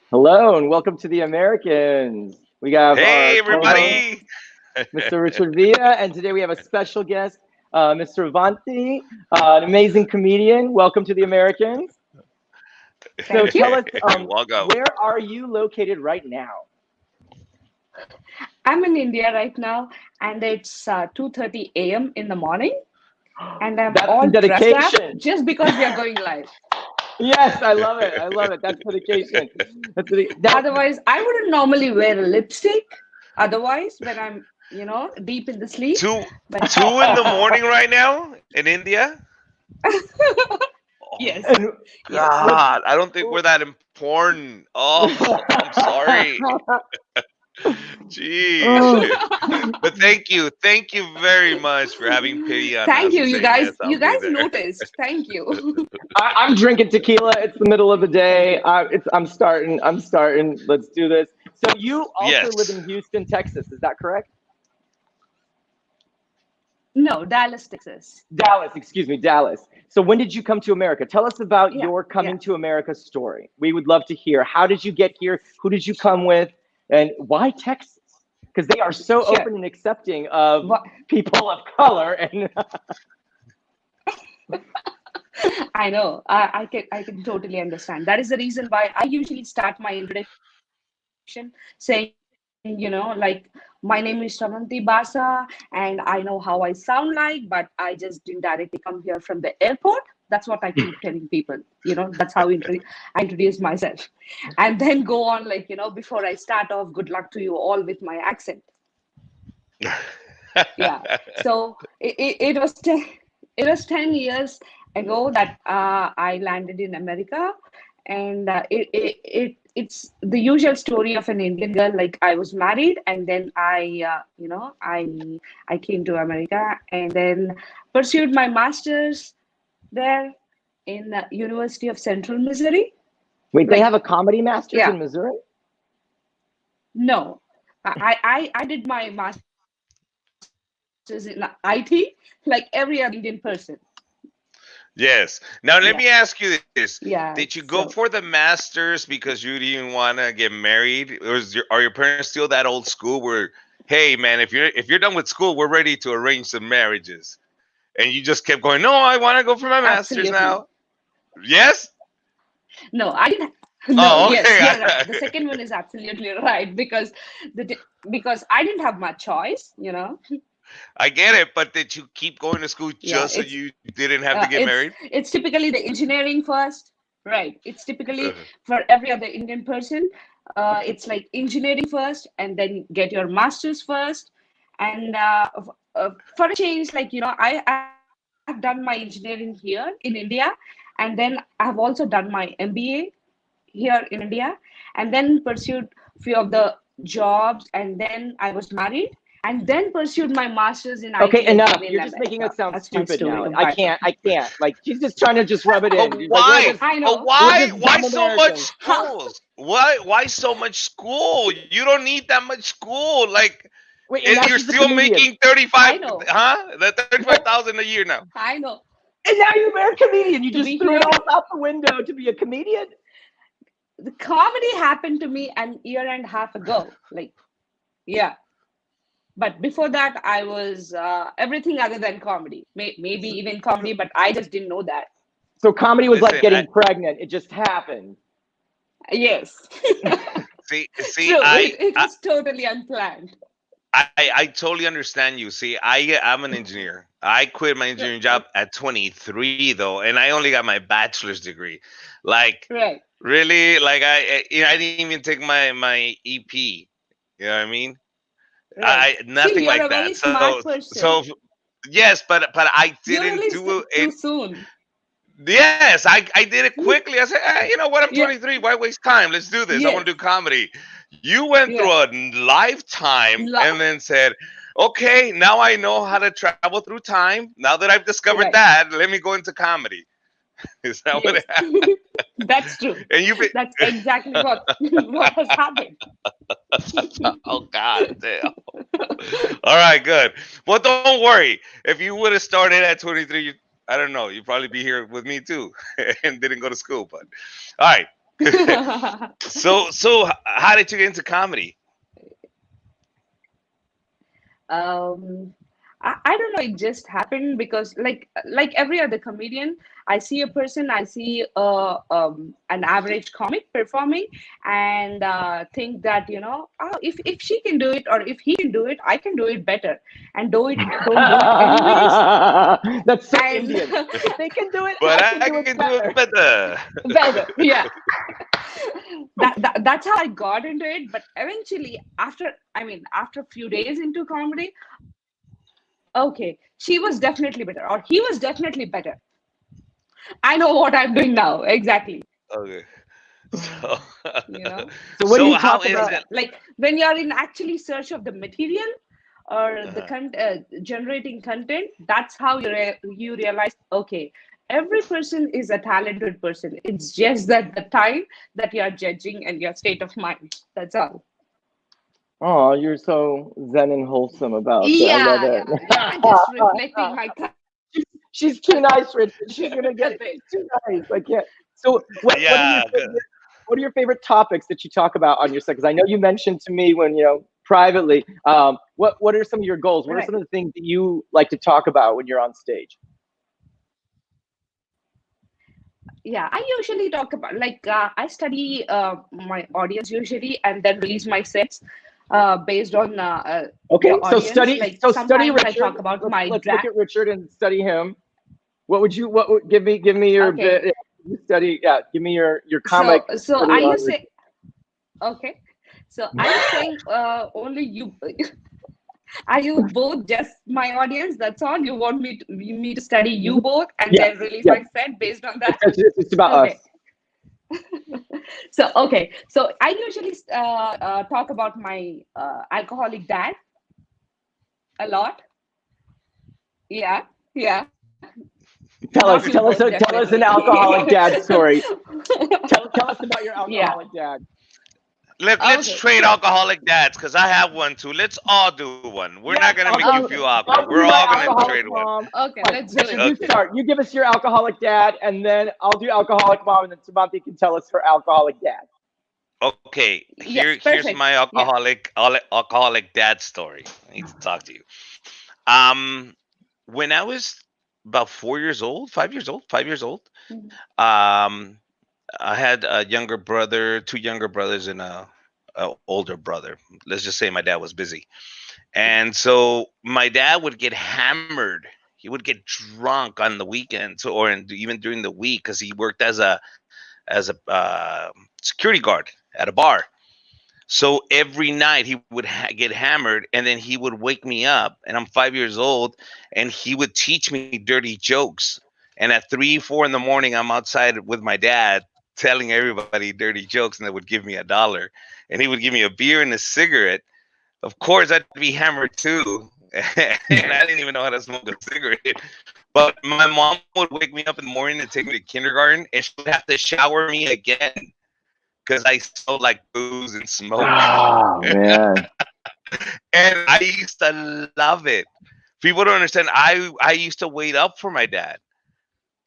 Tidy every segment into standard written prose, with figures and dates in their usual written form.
Hello and welcome to the Americans. We have our Hey, co-host, everybody. Mr. Richard Villa, and today we have a special guest, Mr. Vanti, an amazing comedian. Welcome to the Americans. So Thank you. tell us, Welcome. where are you located right now? I'm in India right now, and it's 2:30 a.m. in the morning, and I'm That's all the dressed up dedication. just because we are going live. Yes, I love it. I love it. That's dedication. Otherwise, I wouldn't normally wear a lipstick. Otherwise, when I'm, deep in the sleep. Two, But two in the morning right now in India. Oh yes, And yes. God, I don't think we're that important. Oh, I'm sorry. Jeez. Oh. But thank you very much for having pity on Thank us you, and you saying guys. yes. I'll You be guys there. noticed. Thank you. I'm drinking tequila. It's the middle of the day. I'm starting. I'm starting. Let's do this. So you also live Yes. in Houston, Texas. Is that correct? No, Dallas, Texas. Dallas. Excuse me, Dallas. So when did you come to America? Tell us about Yeah, your yeah. coming to America story. We would love to hear. How did you get here? Who did you come with? And why Texas? Because they are so Sure. open and accepting of Wha- people of color. And I know. I can totally understand. That is the reason why I usually start my introduction saying, like, my name is Shravanti Basa, and I know how I sound like, but I just didn't directly come here from the airport. That's what I keep telling people. That's how I introduce myself, and then go on like, before I start off, good luck to you all with my accent. Yeah. So it was 10 years ago that I landed in America, and it's the usual story of an Indian girl. Like, I was married, and then I came to America, and then pursued my master's there in the University of Central Missouri. wait, they Like, have a comedy masters yeah, in Missouri? no, I did my master's in IT, like every other Indian person. Yes. Now let Yeah, me ask you this: yeah. did you go So for the masters because you didn't want to get married? Are your parents still that old school where, hey man, if you're done with school, we're ready to arrange some marriages, and you just kept going, no, I want to go for my masters absolutely. now. Yes. No, I didn't. No, Oh, yes, you're right. The okay. second one is absolutely right because I didn't have much choice. I get it, but did you keep going to school Yeah, just so you didn't have to get it's married? it's typically the engineering first, right? It's typically Uh, for every other Indian person. It's like engineering first, and then get your masters first, and for a change, like, I've done my engineering here in India, and then I've also done my MBA here in India, and then pursued few of the jobs, and then I was married, and then pursued my master's in Okay, IT enough. again in You're just making America. us sound That's my stupid story now. of I background. can't. I can't. Like she's just trying to just rub it but in. She's like, why? I But know. we're why? just Why dumb so much Americans. schools? Why so much school? You don't need that much school. Like, Wait, and now you're she's a still comedian. making 35, I know. huh? The What? 35,000 a year now. I know. And now you're a comedian. You To just be threw it here, all out the window to be a comedian. the comedy happened to me an year and a half ago. Like, yeah. But before that, I was everything other than comedy. Maybe even comedy, but I just didn't know that. So comedy was like Listen, getting pregnant. It just happened. Yes. see, True. It was totally unplanned. I totally understand you. See, I'm an engineer. I quit my engineering job at 23 though, and I only got my bachelor's degree. Like, Right. really, like I didn't even take my EP. You know what I mean? Right. Still, Nothing you're like a very that. smart So person. yes, but I You didn't released do it too it. soon. Yes, I did it quickly. I said, you know what? I'm Yeah. 23. Why waste time? Let's do this. I want Yes. to do comedy. You went through Yeah. a lifetime Lo- and then said, okay, now I know how to travel through time. Now that I've discovered right. that, let me go into comedy. Is that what Yes, it happened? that's true. And you've been, That's exactly what what has happened. oh God damn. All right, good. Well, don't worry. If you would have started at 23, I don't know, you'd probably be here with me too, and didn't go to school. But all right. So how did you get into comedy? um I don't know, it just happened because like every other comedian, I see a person, I see an average comic performing, and think that, oh, if she can do it, or if he can do it, I can do it better, and don't do it anyways. That's so And Indian. If they can do it, But I I can do it can do better. it better. better, yeah. That's how I got into it. But eventually, after a few days into comedy, okay, she was definitely better, or he was definitely better. I know what I'm doing now, exactly. Okay. So, You know, So what do so you how talk is about? it? like when you're in actually search of the material, or the Uh-huh. generating content, that's how you realize, okay, every person is a talented person. It's just that the time that you're judging and your state of mind. That's all. Oh, you're so zen and wholesome about it. I love Yeah, it. yeah, yeah. Just reflecting my She's too nice, Richard. She's gonna get it. content. She's too nice. I can't. So what are your Yeah, good. what are your favorite topics that you talk about on your set? Because I know you mentioned to me when privately. What are some of your goals? What are Right. some of the things that you like to talk about when you're on stage? Yeah, I usually talk about, I study my audience usually, and then release my sets based on the Okay, so audience. study Like so study sometimes I Richard. talk about Let's my let's look drag. at Richard and study him. What would give me your Okay, bit? Yeah, you study. Yeah, give me your so comic so study are you on say okay? So are you saying only you? Are you both just my audience? That's all you want me to study you Richard. both, and Yes, then release yes. my set based on that? It's about us. Okay. So I usually talk about my alcoholic dad a lot. Yeah, yeah. Tell Not us, you tell us, both, tell us an definitely. alcoholic dad story. Tell us about your Yeah. alcoholic dad. Let's Okay. trade So alcoholic dads because I have one too. Let's all do one. We're not Yes, gonna make you feel okay. awkward. I'll We're do my all gonna alcoholic trade one. mom. Okay, Fine, let's do Richard, it. you Okay. start. You give us your alcoholic dad, and then I'll do alcoholic mom, and then Samantha can tell us her alcoholic dad. Okay. Yes, Here's perfect. my Yeah. alcoholic dad story. I need to talk to you. Um, when I was about 4 years old, 5 years old, 5 years old, Mhm. um, I had a younger brother, two younger brothers, and a older brother. Let's just say my dad was busy, and so my dad would get hammered. He would get drunk on the weekends, even during the week, because he worked as a security guard at a bar. So every night he would get hammered, and then he would wake me up, and I'm 5 years old, and he would teach me dirty jokes. And at 3, 4 in the morning, I'm outside with my dad telling everybody dirty jokes, and they would give me $1, and he would give me a beer and a cigarette. Of course, I'd be hammered too, and I didn't even know how to smoke a cigarette. But my mom would wake me up in the morning and take me to kindergarten, and she would have to shower me again because I smelled like booze and smoke. Oh man. And I used to love it. People don't understand. I used to wait up for my dad.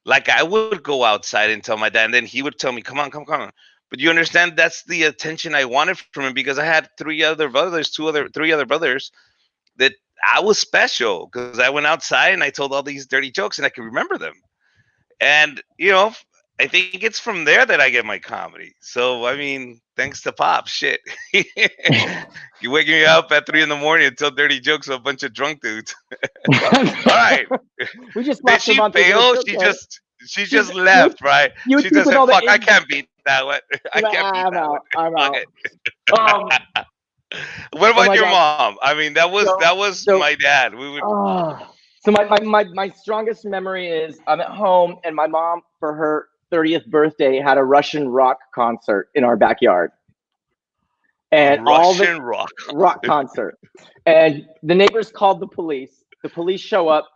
Like I would go outside and tell my dad, and then he would tell me, "Come on, come, come." But you understand that's the attention I wanted from him because I had three other brothers that I was special because I went outside and I told all these dirty jokes and I could remember them. And I think it's from there that I get my comedy. So I mean, thanks to Pop, shit. You waking me up at 3 in the morning and tell dirty jokes to a bunch of drunk dudes. All right. We just Did lost she Samantha, but fail? it's okay. She She's just left, right? you would She think just with said, all the "Fuck, I age. can't beat that one. I can't beat I'm that one." out. I'm Fuck out. it. Um, What oh about my your God. mom? I mean, that was So that was so my dad. We would. so my strongest memory is I'm at home and my mom for her 30th birthday had a Russian rock concert in our backyard. A And all the Russian rock. rock concert. And the neighbors called the police. The police show up.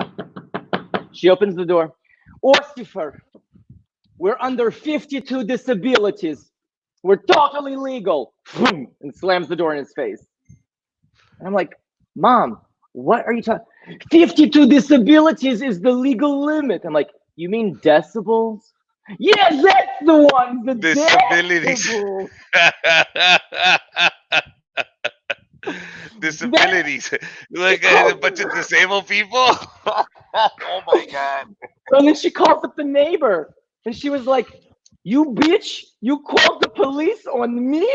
She opens the door. Orsifer, we're under 52 disabilities. We're totally legal. And slams the door in his face. And I'm like, Mom, what are you talking? 52 disabilities is the legal limit. I'm like, you mean decibels? Yes, that's the one. The Disabilities. decibels. Disabilities. Like a bunch of disabled people. Oh my god. And then she calls up the neighbor, and she was like, "You bitch! You called the police on me?"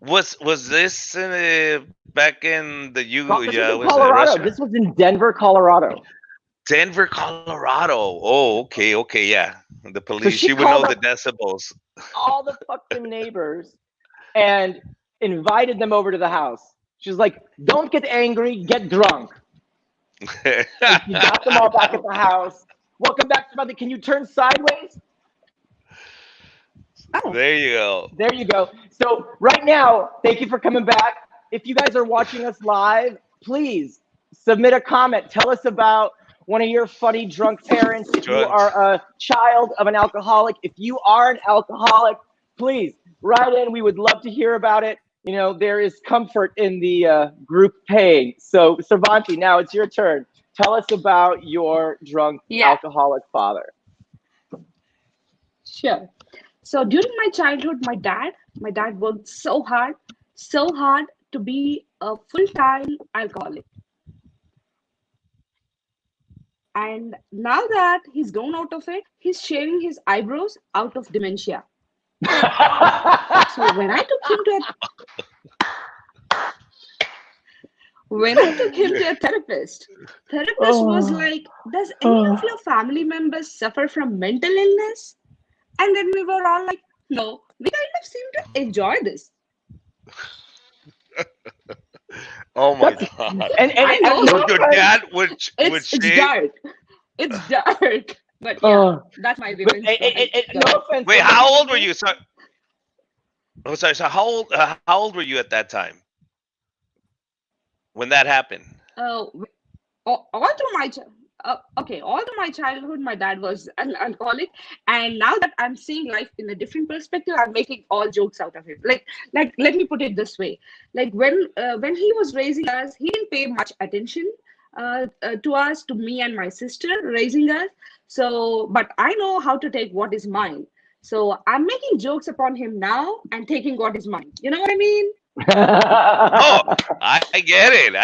Was this back in the This was in was Colorado. Russia? This was in Denver, Colorado. Denver, Colorado. Oh, okay, yeah. The police. she She would know called the decibels. All the fucking neighbors and invited them over to the house. She's like, "Don't get angry, get drunk." And she got them all back at the house. Welcome back to Monday. Can you turn sideways? Oh. There you go. There you go. So right now, thank you for coming back. If you guys are watching us live, please submit a comment. Tell us about one of your funny drunk parents. If you are a child of an alcoholic, if you are an alcoholic, please write in. We would love to hear about it. You know, there is comfort in the group pain. So Sravanti, now it's your turn. Tell us about your drunk alcoholic father. Sure. So during my childhood, my dad worked so hard to be a full-time alcoholic. And now that he's grown out of it, he's shaving his eyebrows out of dementia. So when I took him to a therapist was like, "Does any of your family members suffer from mental illness?" And then we were all like, "No, we kind of seem to enjoy this." Oh my god! And I know your dad would it's shave. dark. It's dark, but yeah, that's my revenge. No offense. Wait, how old were you? So how old were you at that time when that happened? All through my childhood, my dad was an alcoholic, and now that I'm seeing life in a different perspective, I'm making all jokes out of it. Like, let me put it this way: like when he was raising us, he didn't pay much attention to us, to me and my sister raising us. So, but I know how to take what is mine. So I'm making jokes upon him now and taking what is mine. You know what I mean? No, I get it.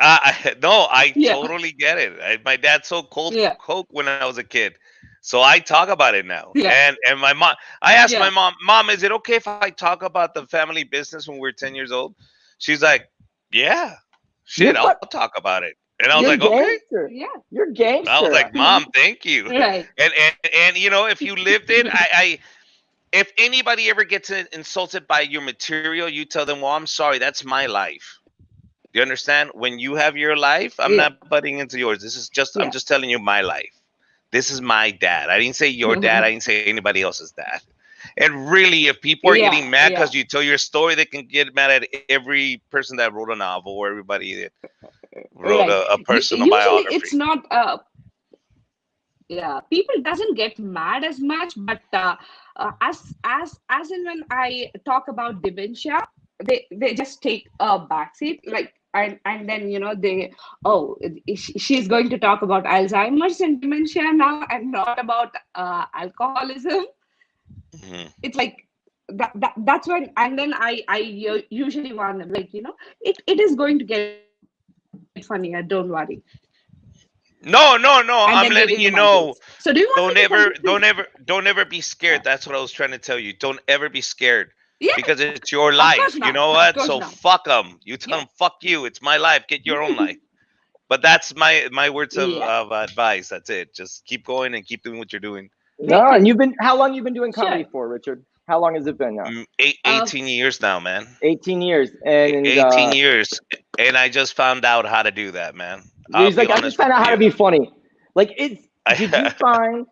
I totally get it. My dad sold coke when I was a kid, so I talk about it now. Yeah. And my mom, I asked my mom, is it okay if I talk about the family business when we're 10 years old? She's like, yeah, shit, I'll talk about it. And I was like, gangster. Okay, yeah, you're gangster. I was like, Mom, thank you. Right. And you know, if you lived it, if anybody ever gets insulted by your material, you tell them, well, I'm sorry, that's my life. You understand? When you have your life, I'm not butting into yours. This is just, I'm just telling you my life. This is my dad. I didn't say your dad. I didn't say anybody else's dad. And really, if people are getting mad because you tell your story, they can get mad at every person that wrote a novel or everybody that wrote a personal biography. It's not people doesn't get mad as much, but as in when I talk about dementia, they just take a backseat, like, and then, you know, she's going to talk about Alzheimer's and dementia now and not about alcoholism. Mm-hmm. It's like that's when, and then I usually want them, like, you know, it is going to get funnier, don't worry. No. I'm letting you know. So do you want don't ever be scared. That's what I was trying to tell you. Don't ever be scared. Yeah. Because it's your life. You know what? So fuck them. You tell them, fuck you. It's my life. Get your own life. But that's my words of advice. That's it. Just keep going and keep doing what you're doing. No, and how long you been doing comedy for, Richard? How long has it been now? 18 years now, man. 18 years. And 18 years. And I just found out how to do that, man. He's like, I just found out how to be funny. Like, did you find,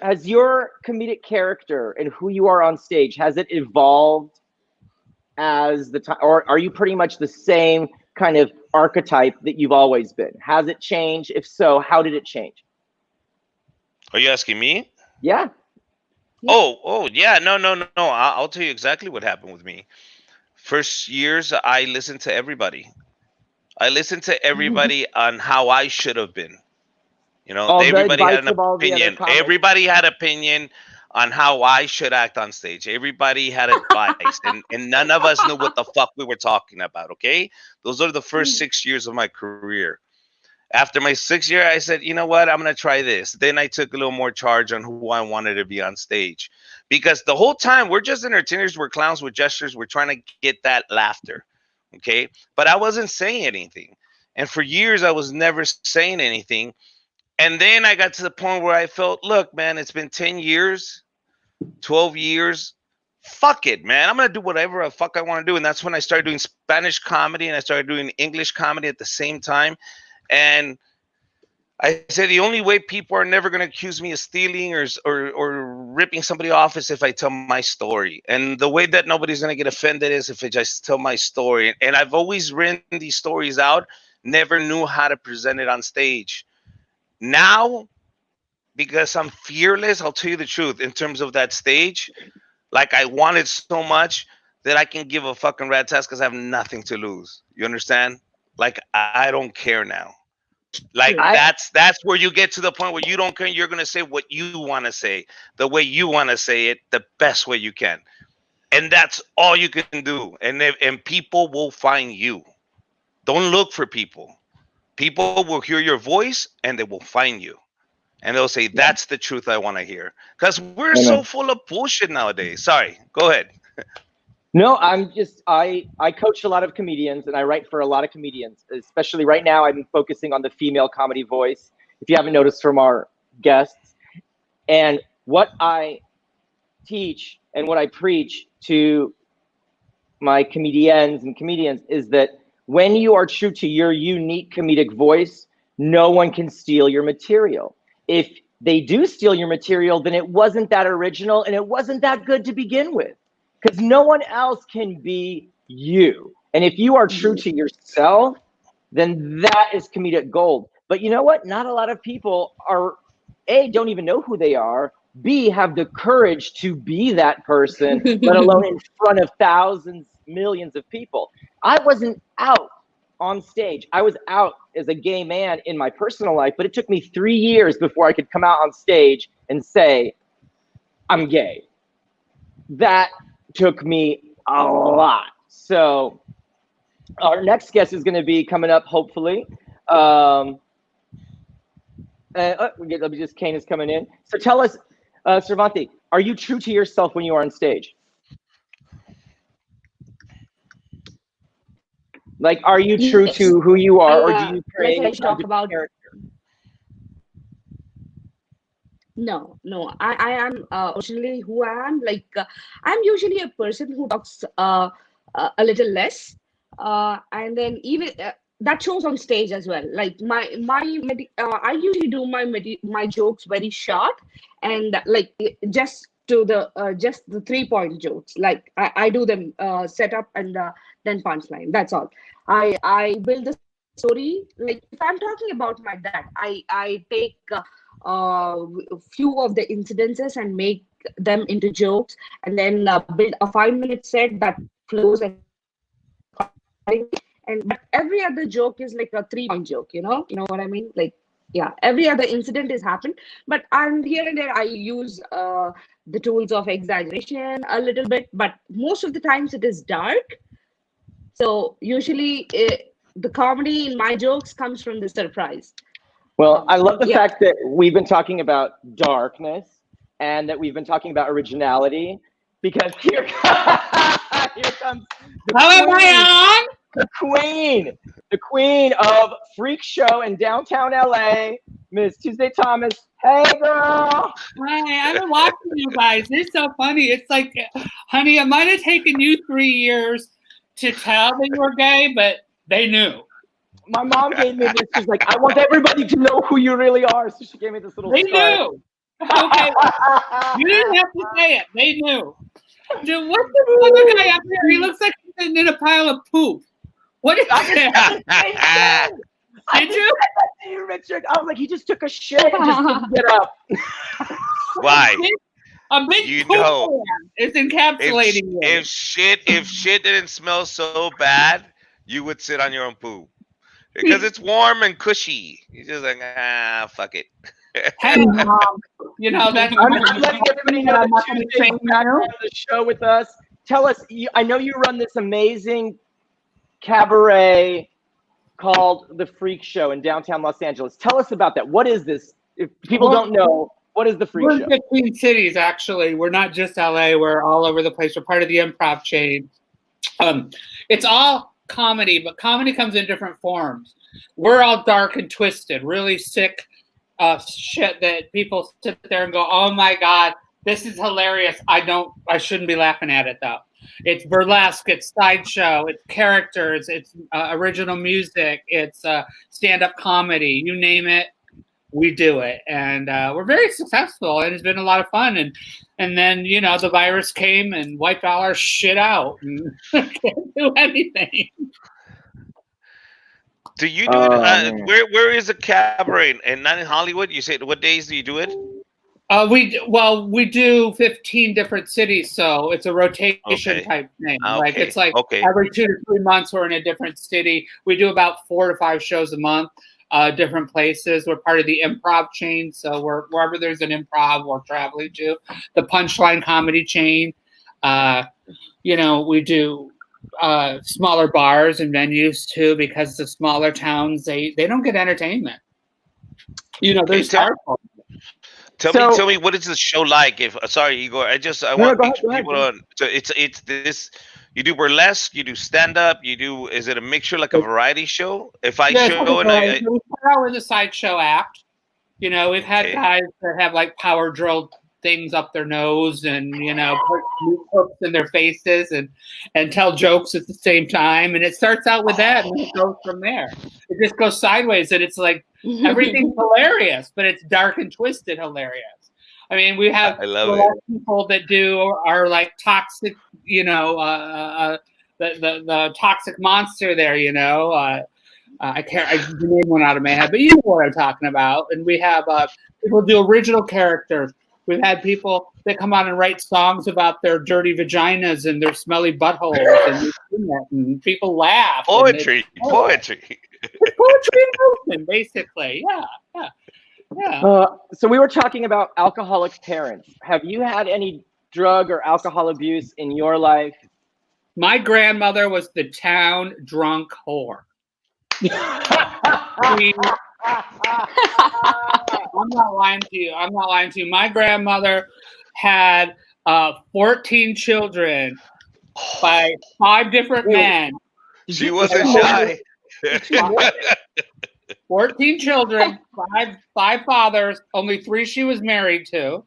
has your comedic character and who you are on stage, has it evolved as the time, or are you pretty much the same kind of archetype that you've always been? Has it changed? If so, how did it change? Are you asking me? Yeah. Oh, yeah. No. I'll tell you exactly what happened with me. First years, I listened to everybody. I listened to everybody on how I should have been. All the Everybody had advice an of all the other opinion. comics. Everybody had opinion on how I should act on stage. Everybody had advice, and none of us knew what the fuck we were talking about. Okay, those are the first 6 years of my career. After my 6th year, I said, you know what? I'm going to try this. Then I took a little more charge on who I wanted to be on stage. Because the whole time, we're just entertainers, we're clowns with gestures, we're trying to get that laughter. Okay? But I wasn't saying anything. And for years, I was never saying anything. And then I got to the point where I felt, look, man, it's been 10 years, 12 years. Fuck it, man. I'm going to do whatever the fuck I want to do. And that's when I started doing Spanish comedy and I started doing English comedy at the same time. And I said the only way people are never going to accuse me of stealing or ripping somebody off is if I tell my story. And the way that nobody's going to get offended is if I just tell my story. And I've always written these stories out, never knew how to present it on stage. Now, because I'm fearless, I'll tell you the truth, in terms of that stage, like I want it so much that I can give a fucking rat's ass because I have nothing to lose. You understand? Like I don't care now. Like that's where you get to the point where you don't care. You're gonna say what you want to say, the way you want to say it, the best way you can, and that's all you can do. And people will find you. Don't look for people. People will hear your voice and they will find you, and they'll say that's the truth I want to hear. Because we're so full of bullshit nowadays. Sorry, go ahead. No, I coach a lot of comedians and I write for a lot of comedians, especially right now I'm focusing on the female comedy voice, if you haven't noticed from our guests. And what I teach and what I preach to my comedians and comedians is that when you are true to your unique comedic voice, no one can steal your material. If they do steal your material, then it wasn't that original and it wasn't that good to begin with. Because no one else can be you. And if you are true to yourself, then that is comedic gold. But you know what? Not a lot of people are, A, don't even know who they are, B, have the courage to be that person, let alone in front of thousands, millions of people. I wasn't out on stage. I was out as a gay man in my personal life, but it took me 3 years before I could come out on stage and say, I'm gay. That took me a lot. So our next guest is going to be coming up, hopefully. Let me just, Kane is coming in. So tell us, Cervantes, are you true to yourself when you are on stage? Like, are you true to who you are, or do you create talk about character? No, I am originally who I am. Like, I'm usually a person who talks a little less, and then even that shows on stage as well. Like I usually do my jokes very short and like just the 3-point jokes. Like I do them set up and then punchline. That's all. I build the story. Like if I'm talking about my dad, I take a few of the incidences and make them into jokes, and then build a 5-minute set that flows but every other joke is like a 3-point joke, you know what I mean? Like, yeah, every other incident has happened, but here and there I use the tools of exaggeration a little bit, but most of the times it is dark. So usually the comedy in my jokes comes from the surprise. Well, I love the fact that we've been talking about darkness and that we've been talking about originality, because here comes the queen of Freak Show in downtown LA, Miss Tuesday Thomas. Hey, girl. Hi, I've been watching you guys. It's so funny. It's like, honey, it might have taken you 3 years to tell that you were gay, but they knew. My mom gave me this. She's like, I want everybody to know who you really are. So she gave me this little They scarf. knew. Okay. You didn't have to say it. They knew. Dude, what's this other guy up here? He looks like he's sitting in a pile of poop. What is that? Did you? Richard? I was like, he just took a shit and just didn't get up. Why? A big You poop know, man is encapsulating you. if shit didn't smell so bad, you would sit on your own poop because it's warm and cushy. You're just like, fuck it. Hey, you know that's. I'm letting everybody know that Tuesday's back on the show with us. Tell us, I know you run this amazing cabaret called The Freak Show in downtown Los Angeles. Tell us about that. What is this? If people don't know, what is The Freak We're Show? in 15 cities, actually. We're not just LA. We're all over the place. We're part of the Improv chain. It's all comedy, but comedy comes in different forms. We're all dark and twisted, really sick shit that people sit there and go, oh my God, this is hilarious. I shouldn't be laughing at it though. It's burlesque, it's sideshow, it's characters, it's original music, it's stand-up comedy, you name it, we do it. And we're very successful and it's been a lot of fun. And then, you know, the virus came and wiped all our shit out and can't do anything. Do you do it? Where is the cabaret? And not in Hollywood? You said what days do you do it? We do 15 different cities, so it's a rotation type thing. Like it's like every 2 to 3 months we're in a different city. We do about 4 to 5 shows a month, different places. We're part of the Improv chain, so wherever there's an improv, we're traveling to. The Punchline comedy chain. You know, we do smaller bars and venues too, because the smaller towns they don't get entertainment. You know, there's Tell me what is the show like? If sorry, Igor, I want people to. So it's this. You do burlesque, you do stand up, is it a mixture like a variety show? If I show and I we start out with a sideshow act. You know, we've had guys that have like power drilled things up their nose and, you know, put hooks in their faces and tell jokes at the same time. And it starts out with that and it goes from there. It just goes sideways and it's like everything's hilarious, but it's dark and twisted hilarious. I mean, we have people that are like toxic, you know, the toxic monster there, you know. I name one out of my head, but you know what I'm talking about. And we have people do original characters. We've had people that come on and write songs about their dirty vaginas and their smelly buttholes, and people laugh. Poetry. It's poetry in motion, basically. Yeah. So we were talking about alcoholic parents. Have you had any drug or alcohol abuse in your life? My grandmother was the town drunk whore. I'm not lying to you. My grandmother had 14 children by 5 different men. She wasn't shy. 14 children, five fathers, only 3 she was married to.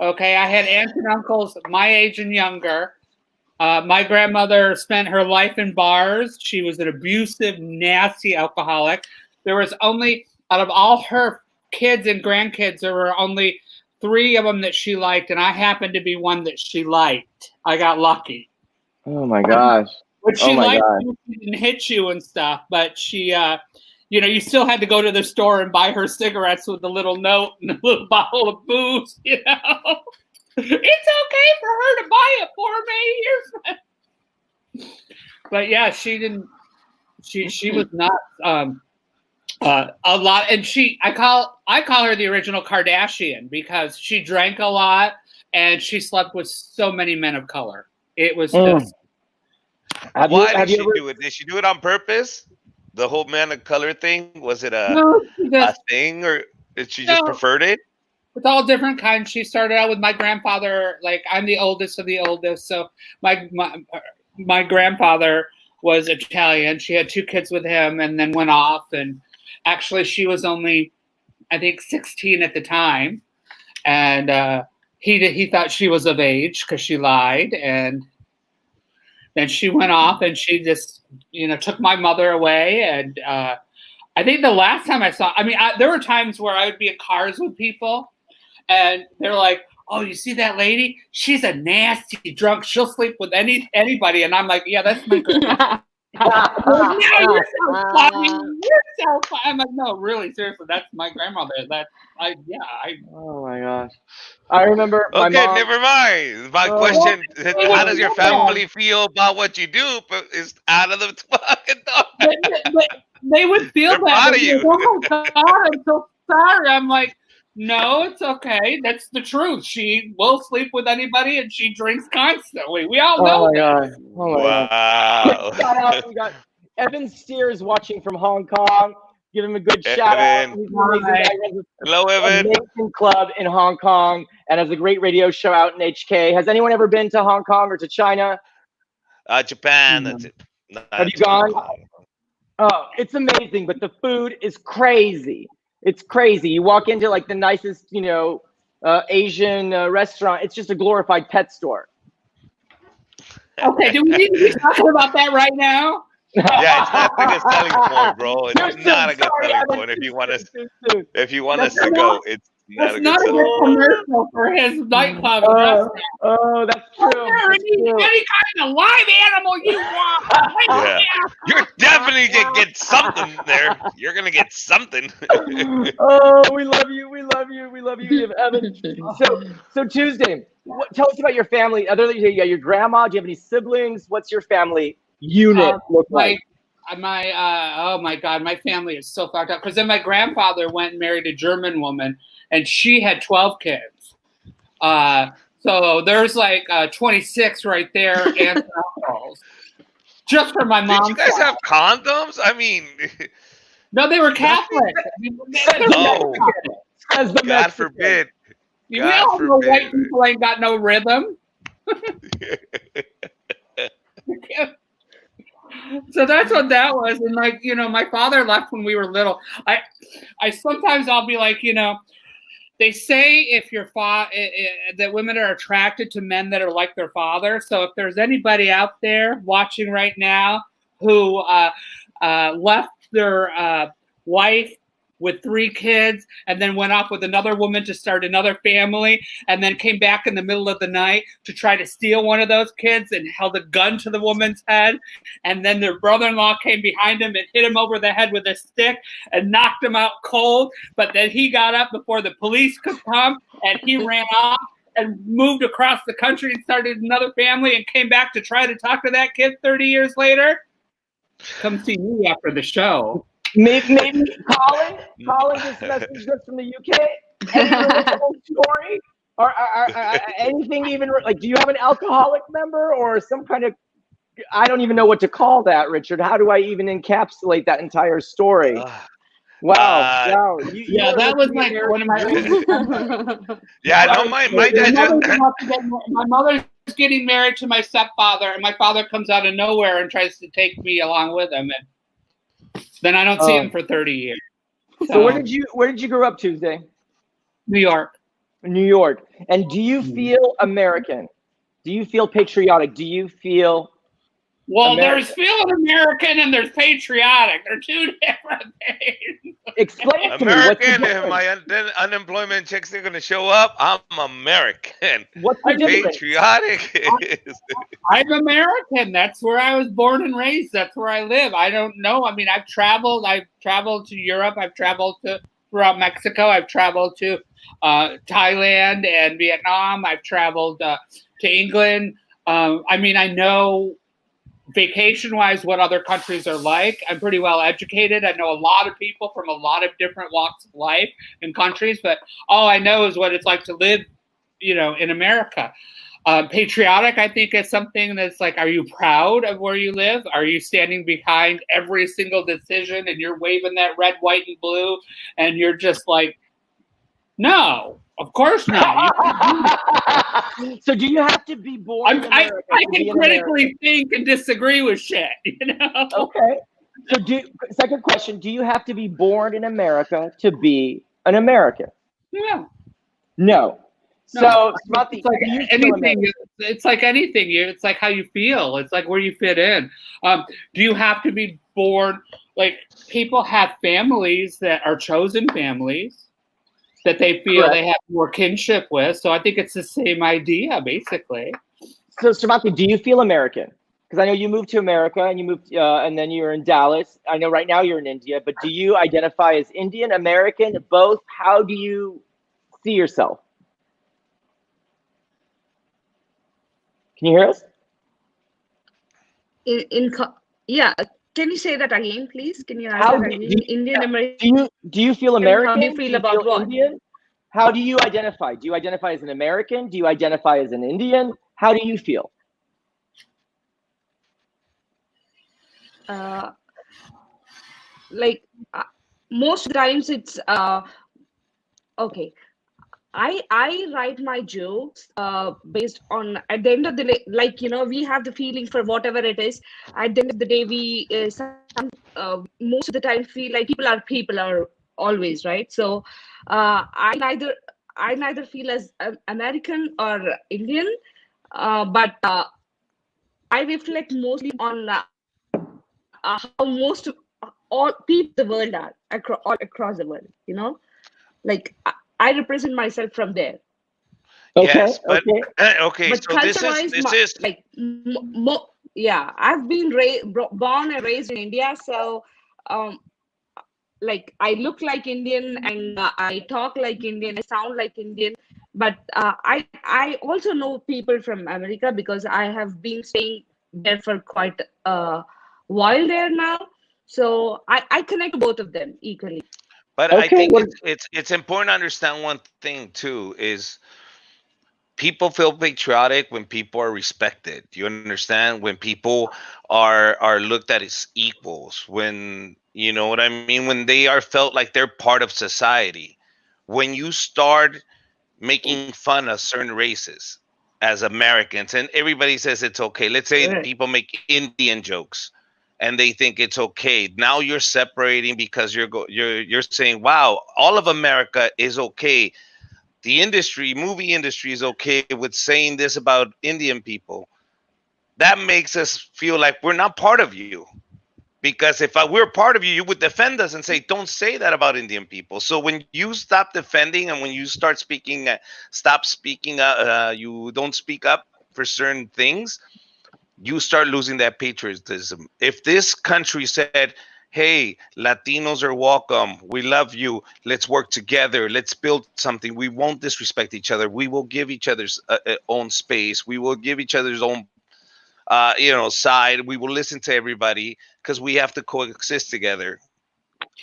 Okay, I had aunts and uncles my age and younger. My grandmother spent her life in bars. She was an abusive, nasty alcoholic. There was only, out of all her kids and grandkids, there were only 3 of them that she liked, and I happened to be one that she liked. I got lucky. Oh my gosh. But she liked you, she didn't hit you and stuff, but she, you know, you still had to go to the store and buy her cigarettes with a little note and a little bottle of booze, you know. It's okay for her to buy it for me. But yeah, she didn't. She was not a lot, and I call her the original Kardashian because she drank a lot and she slept with so many men of color. It was just. Why did she do it? Did she do it on purpose? The whole man of color thing? Was it a thing, or did she just preferred it? It's all different kinds. She started out with my grandfather. Like, I'm the oldest of the oldest, so my grandfather was Italian. She had 2 kids with him, and then went off. And actually, she was only, I think, 16 at the time, and he thought she was of age because she lied, and then she went off, and she just, you know, took my mother away. And I think the last time I saw, there were times where I would be in cars with people, and they're like, "Oh, you see that lady? She's a nasty drunk. She'll sleep with anybody." And I'm like, "Yeah, that's my girl." No, you're so funny. You're so funny. I'm like, no, really, seriously, that's my grandmother. Oh my gosh. I remember my Okay, mom. never mind. My Oh. question: how does your Yeah. family feel about what you do? But it's out of the fucking But they would feel They're bad. proud of They'd be you. like, oh my God, I'm so sorry. I'm like, no, it's okay. That's the truth. She will sleep with anybody and she drinks constantly. We all know Oh my that. god. Oh my god. Wow. Shout out. We got Evan Steers watching from Hong Kong. Give him a good shout out. Evan. He's an amazing guy. He has Hello, an Evan. amazing club in Hong Kong and has a great radio show out in HK. Has anyone ever been to Hong Kong or to China? Japan. That's it. Have you gone? Oh, it's amazing, but the food is crazy. It's crazy. You walk into like the nicest, Asian restaurant. It's just a glorified pet store. Okay, do we need to be talking about that right now? Yeah, it's not a good selling point, bro. It's You're not a good sorry, selling Evan. point. If you want us, Dude. if you want us That's to go, it's not That's a good not a selling good point. commercial for his nightclub. Oh, that's true. That's true. Any kind of live animal you want. Yeah. You're definitely gonna get something there. You're gonna get something. Oh, we love you. We love you. We love you, Evan. So Tuesday, tell us about your family. Other than your grandma, do you have any siblings? What's your family unit look like? Oh my God, my family is so fucked up. Because then my grandfather went and married a German woman, and she had 12 kids. So there's like 26 right there, and alcohols. Just for my mom. Did you guys have condoms? I mean, no, they were Catholic. Oh, As the God Mexican. forbid. We God all know white forbid. people ain't got no rhythm. So that's what that was. And like, my father left when we were little. I sometimes I'll be like, they say if your that women are attracted to men that are like their father. So if there's anybody out there watching right now who left their wife with 3 kids and then went off with another woman to start another family and then came back in the middle of the night to try to steal one of those kids and held a gun to the woman's head, and then their brother-in-law came behind him and hit him over the head with a stick and knocked him out cold, but then he got up before the police could come and he ran off and moved across the country and started another family and came back to try to talk to that kid 30 years later. Come see me after the show. Maybe Colin just messaged us from the UK. Any relatable story? Or anything even like, do you have an alcoholic member or some kind of, I don't even know what to call that, Richard. How do I even encapsulate that entire story? Wow. That was like one of my. Yeah, no, my dad just. My mother's getting married to my stepfather, and my father comes out of nowhere and tries to take me along with him, and then I don't see him for 30 years. So where did you grow up, Tuesday? New York. New York. And do you feel American? Do you feel patriotic? Do you feel there's feeling American and there's patriotic. They're 2 different things. Explain it to American, me. if my unemployment checks are going to show up, I'm American. What's the difference? Patriotic is. I'm American. That's where I was born and raised. That's where I live. I don't know. I mean, I've traveled to Europe. I've traveled throughout Mexico. I've traveled to Thailand and Vietnam. I've traveled to England. I mean, I know vacation-wise what other countries are like. I'm pretty well educated. I know a lot of people from a lot of different walks of life and countries, but all I know is what it's like to live, in America. Patriotic, I think, is something that's like, are you proud of where you live? Are you standing behind every single decision and you're waving that red, white, and blue and you're just like, no, of course not. So do you have to be born in America? I can critically think and disagree with shit, Okay. So second question, do you have to be born in America to be an American? No. No. So it's like anything. It's like anything. It's like how you feel. It's like where you fit in. Do you have to be born? Like, people have families that are chosen families that they feel they have more kinship with. So I think it's the same idea, basically. So, Sravanti, do you feel American? because I know you moved to America and you moved, and then you're in Dallas. I know right now you're in India, but do you identify as Indian, American, both? How do you see yourself? Can you hear us? Yeah, can you say that again, please? Can you ask How that do again? Indian American. do you feel American? How do you feel about what? Indian? How do you identify? Do you identify as an American? Do you identify as an Indian? How do you feel? Like most times it's okay. I write my jokes based on, at the end of the day, like, you know, we have the feeling for whatever it is. At the end of the day, we most of the time feel like people are always right. So I neither feel as American or Indian, but I reflect mostly on how most all people in the world are all across the world. You know, like I represent myself from there. Okay. Yes, but okay. okay. But So this is like yeah, I've been born and raised in India, so like I look like Indian and I talk like Indian, I sound like Indian. But I also know people from America because I have been staying there for quite a while there now. So I connect to both of them equally. But I Okay. think it's important to understand one thing too is people feel patriotic when people are respected. Do you understand? When people are looked at as equals, when you know what I mean, when they are felt like they're part of society. When you start making fun of certain races as Americans, and everybody says it's okay. Let's say Right. people make Indian jokes and they think it's okay. Now you're separating because you're saying, wow, all of America is okay. The movie industry is okay with saying this about Indian people. That makes us feel like we're not part of you. Because if we're part of you, you would defend us and say, don't say that about Indian people. So when you stop defending and when you start speaking, you don't speak up for certain things, you start losing that patriotism. If this country said, hey, Latinos are welcome, we love you, let's work together, let's build something, we won't disrespect each other, we will give each other's own space, we will give each other's own side, we will listen to everybody because we have to coexist together.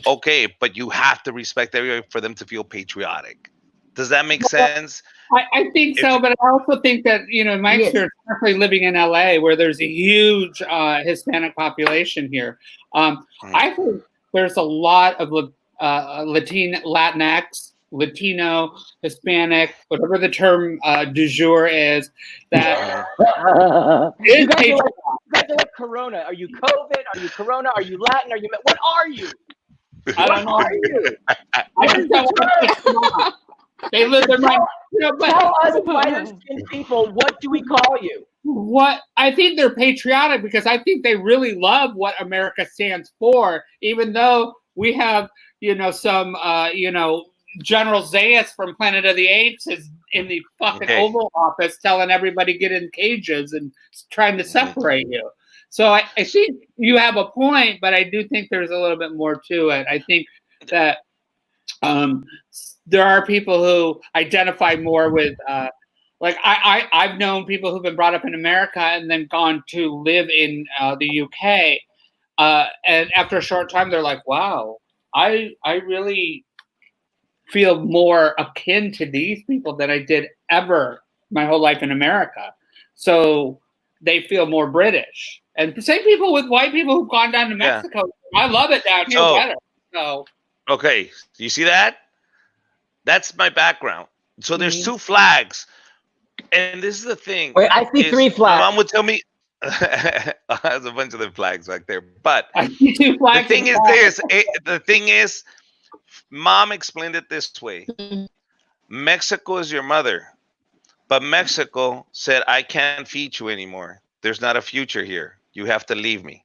Okay, but you have to respect everybody for them to feel patriotic. Does that make sense? I think so, but I also think that, you know, my experience, especially living in LA, where there's a huge Hispanic population here, I think there's a lot of Latinx, Latino, Hispanic, whatever the term du jour is, that you guys are like Corona. Are you COVID? Are you Corona? Are you Latin? Are you what are you? I don't know. What are you? I just don't want to. They live in my. Tell us lighter-skinned people, what do we call you? What I think they're patriotic because I think they really love what America stands for, even though we have, you know, some, General Zayas from Planet of the Apes is in the fucking Oval Office telling everybody get in cages and trying to separate you. So I think you have a point, but I do think there's a little bit more to it. I think that there are people who identify more with, like I've known people who've been brought up in America and then gone to live in the UK, and after a short time they're like, wow, I really feel more akin to these people than I did ever my whole life in America. So they feel more British. And same people with white people who've gone down to Mexico. Yeah. I love it down here better. So okay, you see that? That's my background. So there's two flags. And this is the thing. Wait, I see three flags. My mom would tell me there's a bunch of the flags back there. But I see two flags. The thing is, Mom explained it this way. Mexico is your mother. But Mexico said, I can't feed you anymore. There's not a future here. You have to leave me.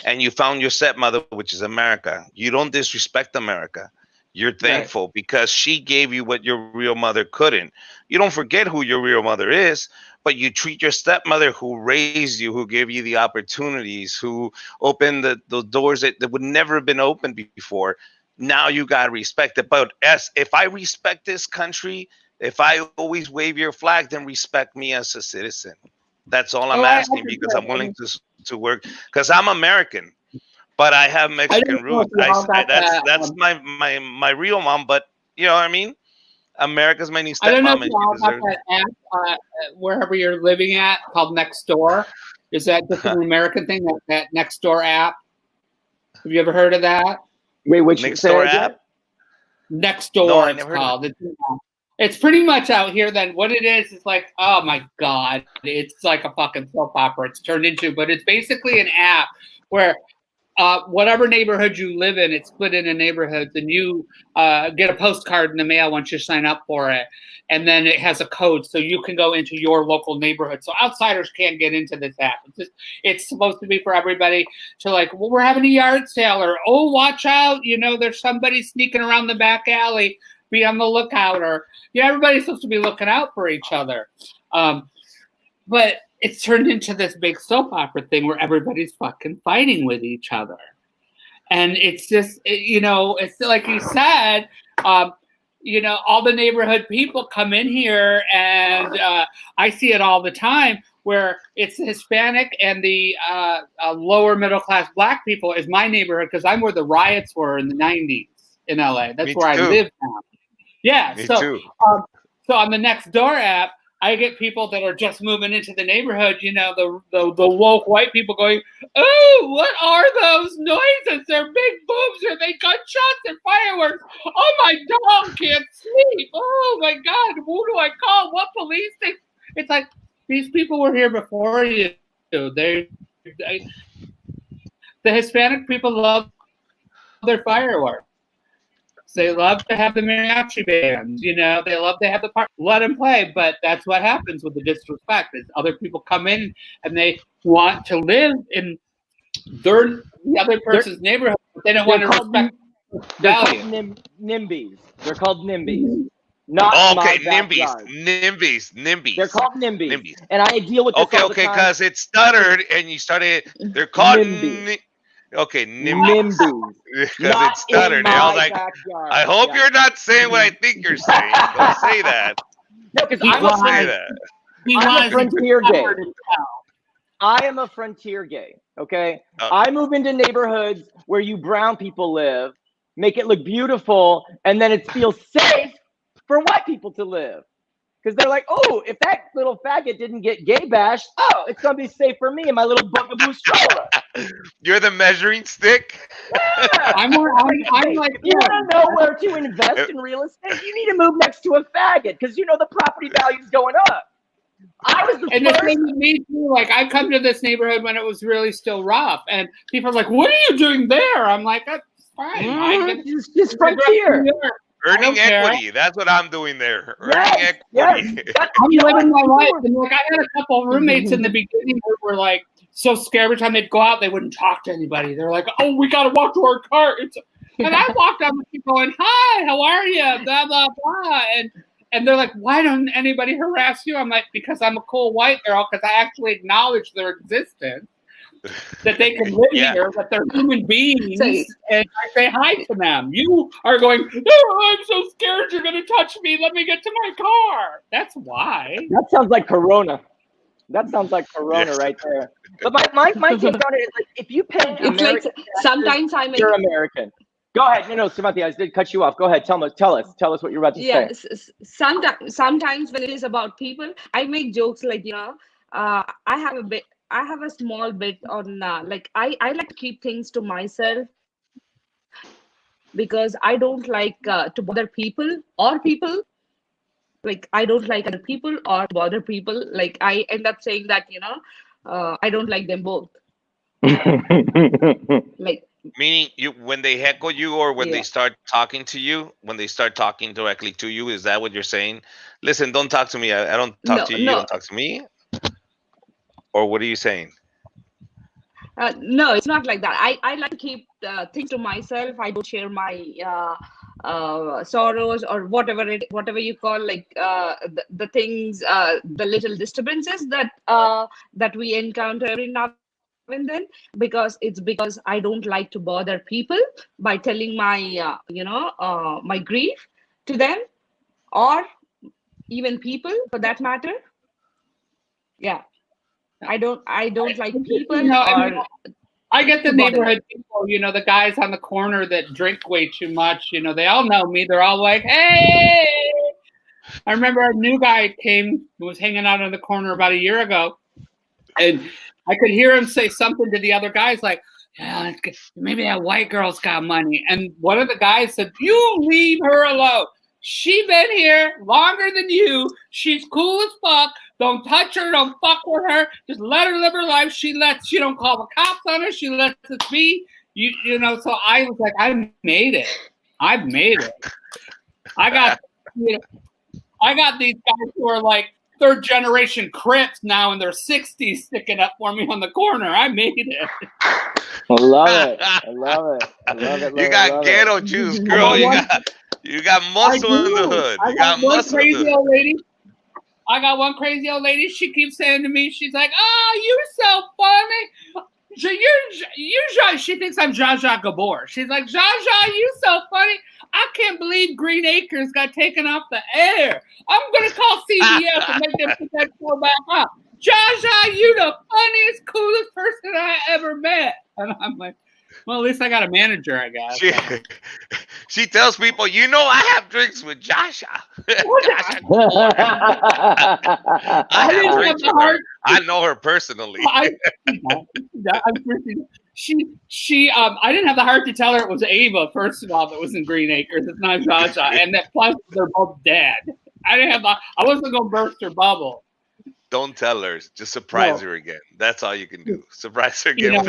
And you found your stepmother, which is America. You don't disrespect America. You're thankful because she gave you what your real mother couldn't. You don't forget who your real mother is, but you treat your stepmother who raised you, who gave you the opportunities, who opened the doors that would never have been opened before. Now you got to respect it. But if I respect this country, if I always wave your flag, then respect me as a citizen. That's all I'm asking, because I'm willing to work, because I'm American, but I have Mexican roots. That's my real mom, but you know what I mean? America's my new stepmom. I don't know if you all got that app wherever you're living at called Nextdoor. Is that just an American thing, that Nextdoor app? Have you ever heard of that? Wait, which Nextdoor app? Nextdoor, no, it's called. It's pretty much out here. Then what it is like, oh my God, it's like a fucking soap opera. It's turned into, but it's basically an app where whatever neighborhood you live in, it's split into neighborhoods, and you get a postcard in the mail once you sign up for it. And then it has a code, so you can go into your local neighborhood. So outsiders can't get into this app. It's supposed to be for everybody to like, well, we're having a yard sale, or, oh, watch out, there's somebody sneaking around the back alley. Be on the lookout, or everybody's supposed to be looking out for each other. But it's turned into this big soap opera thing where everybody's fucking fighting with each other. And it's just, it's like you said, all the neighborhood people come in here, and I see it all the time where it's the Hispanic and the lower middle class black people is my neighborhood, because I'm where the riots were in the 90s in LA. That's where I live now. Yeah. Me so, too. So on the Nextdoor app, I get people that are just moving into the neighborhood, the woke white people going, oh, what are those noises? They're big boobs, or they gunshots and fireworks. Oh, my dog can't sleep. Oh, my God, who do I call? What police thing? It's like, these people were here before you. The Hispanic people love their fireworks. They love to have the mariachi bands, they love to have the part. Let them play, but that's what happens with the disrespect. Is other people come in and they want to live in the other person's neighborhood, but they don't want to respect value. NIMBYs. They're called NIMBYs. Not okay, my NIMBYs. They're called NIMBYs. And I deal with this all the time. Because it stuttered and you started. They're called NIMBYs. NIMBYs. Because it stuttered. And I was like, backyard. I hope you're not saying what I think you're saying. Don't say that. No, because I'm a frontier gay. I am a frontier gay. Okay, I move into neighborhoods where you brown people live, make it look beautiful, and then it feels safe for white people to live. Because they're like, oh, if that little faggot didn't get gay bashed, oh, it's going to be safe for me and my little bugaboo stroller. You're the measuring stick? Yeah. I'm like, you want to know where to invest in real estate? You need to move next to a faggot, because the property value's going up. I was the and first. The thing with me too, like I come to this neighborhood when it was really still rough, and people are like, what are you doing there? I'm like, that's fine. It's frontier. Earning equity. That's what I'm doing there. Earning equity. I'm living my life. And like I had a couple of roommates in the beginning who were like so scared every time they'd go out, they wouldn't talk to anybody. They're like, oh, we got to walk to our car. And I walked up with people going, hi, how are you? Blah, blah, blah. And they're like, why don't anybody harass you? I'm like, because I'm a cool white girl, because I actually acknowledge their existence. That they can live here, but they're human beings, and I say hi to them. You are going, oh, I'm so scared you're going to touch me. Let me get to my car. That's why. That sounds like Corona. Right there. But my take on it is like, if you pay American sometimes you're American. Go ahead. No, Samantha, I did cut you off. Go ahead. Tell us what you're about to say. Yes. Sometimes when it is about people, I make jokes like, I have a small bit on like I like to keep things to myself, because I don't like to bother people or people. Like I don't like other people or bother people. Like I end up saying that I don't like them both. Like meaning when they heckle you, or when they start talking to you, when they start talking directly to you, is that what you're saying? Listen, don't talk to me. I don't talk to you. You don't talk to me. Or what are you saying? No, it's not like that. I like to keep things to myself. I don't share my sorrows or whatever you call like the things, the little disturbances that we encounter every now and then, because I don't like to bother people by telling my my grief to them, or even people for that matter. Yeah, I don't like people. I get the neighborhood people, the guys on the corner that drink way too much. They all know me. They're all like, "Hey!" I remember a new guy was hanging out on the corner about a year ago, and I could hear him say something to the other guys like, "Yeah, maybe that white girl's got money." And one of the guys said, "You leave her alone. She been here longer than you. She's cool as fuck. Don't touch her. Don't fuck with her. Just let her live her life. She don't call the cops on her. She lets us be." So I was like, I made it. I've made it. I got these guys who are like third generation Crips now in their 60s sticking up for me on the corner. I made it. I love it. I love it. You got ghetto juice, girl. You got muscle in the hood. You got muscle in the hood. I got one crazy old lady. She keeps saying to me, she's like, "Oh, you're so funny. She thinks I'm Zsa Zsa Gabor. She's like, Zsa Zsa, you so funny. I can't believe Green Acres got taken off the air. I'm going to call CBS and make them put that show back up. Zsa Zsa, you the funniest, coolest person I ever met." And I'm like, well, at least I got a manager, I guess. She tells people, I have drinks with Jasha. I know her personally. I didn't have the heart to tell her it was Ava, first of all, that was in Green Acres. It's not Jasha. And that plus they're both dead. I wasn't going to burst her bubble. Don't tell her. Just surprise her again. That's all you can do. Surprise her again.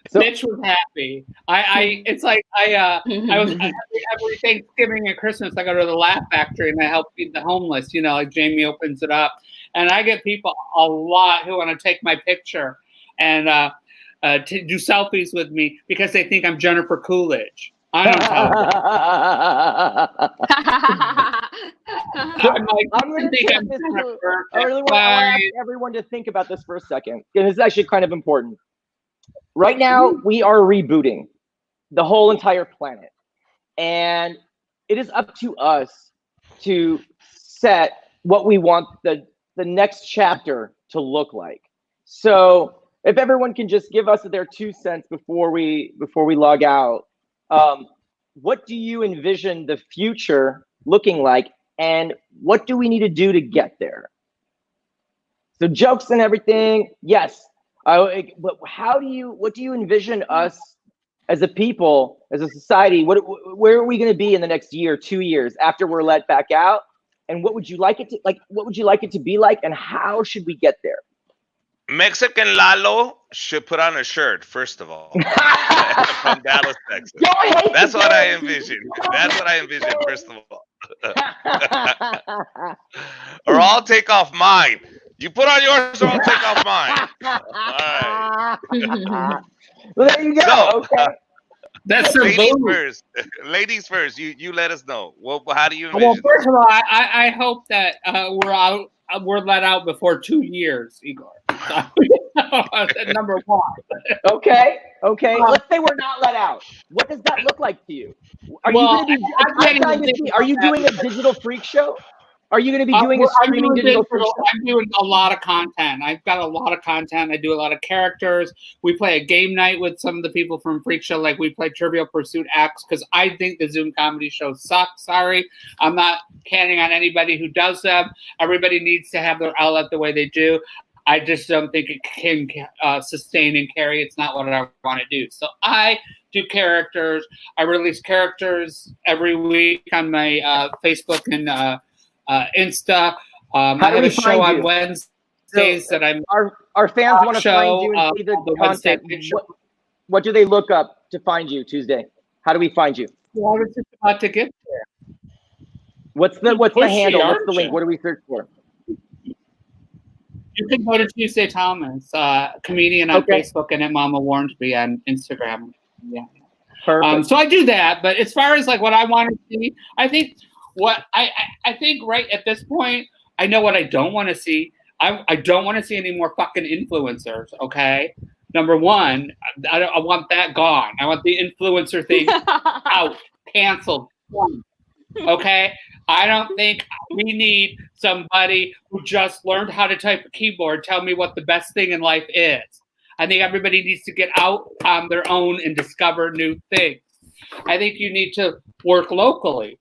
So, Mitch was happy. I was every Thanksgiving and Christmas I go to the Laugh Factory and I help feed the homeless. Like Jamie opens it up, and I get people a lot who want to take my picture and to do selfies with me because they think I'm Jennifer Coolidge. I don't know. I really want to ask everyone to think about this for a second, and it's actually kind of important. Right now, we are rebooting the whole entire planet, and it is up to us to set what we want the next chapter to look like. So, if everyone can just give us their 2 cents before we log out, what do you envision the future looking like, and what do we need to do to get there? So, jokes and everything, yes. But what do you envision us as a people, as a society? Where are we going to be in the next year, 2 years after we're let back out? And what would you like it to like? What would you like it to be like? And how should we get there? Mexican Lalo should put on a shirt first of all from Dallas, Texas. That's what I envision. First of all, or I'll take off mine. You put on yours, or I'll take off mine. All right. Well, there you go. So, okay. That's ladies first. You let us know. Well, how do you envision? Well, first of all, I hope that we're let out before 2 years, Igor. Number one. Okay. Let's say we're not let out. What does that look like to you? Are you doing a digital freak show? Are you going to be doing a streaming digital freak show? I'm doing a lot of content. I've got a lot of content. I do a lot of characters. We play a game night with some of the people from Freak Show. Like we play Trivial Pursuit X because I think the Zoom comedy shows suck. Sorry. I'm not canning on anybody who does them. Everybody needs to have their outlet the way they do. I just don't think it can sustain and carry. It's not what I want to do. So I do characters. I release characters every week on my Facebook and Insta. I have a show on Wednesdays that I'm. Our fans want to find you and see the content. What do they look up to find you Tuesday? How do we find you? Well, I was just about to get there. What's the handle? What's the link? What do we search for? You can go to Tuesday Thomas, comedian on Facebook, and at Mama Warned Me on Instagram. Yeah. Perfect. So I do that, but as far as like what I want to see, I think I think right at this point, I know what I don't want to see. I don't want to see any more fucking influencers. Okay, number one, I want that gone. I want the influencer thing out, canceled. Okay, I don't think we need somebody who just learned how to type a keyboard tell me what the best thing in life is. I think everybody needs to get out on their own and discover new things. I think you need to work locally.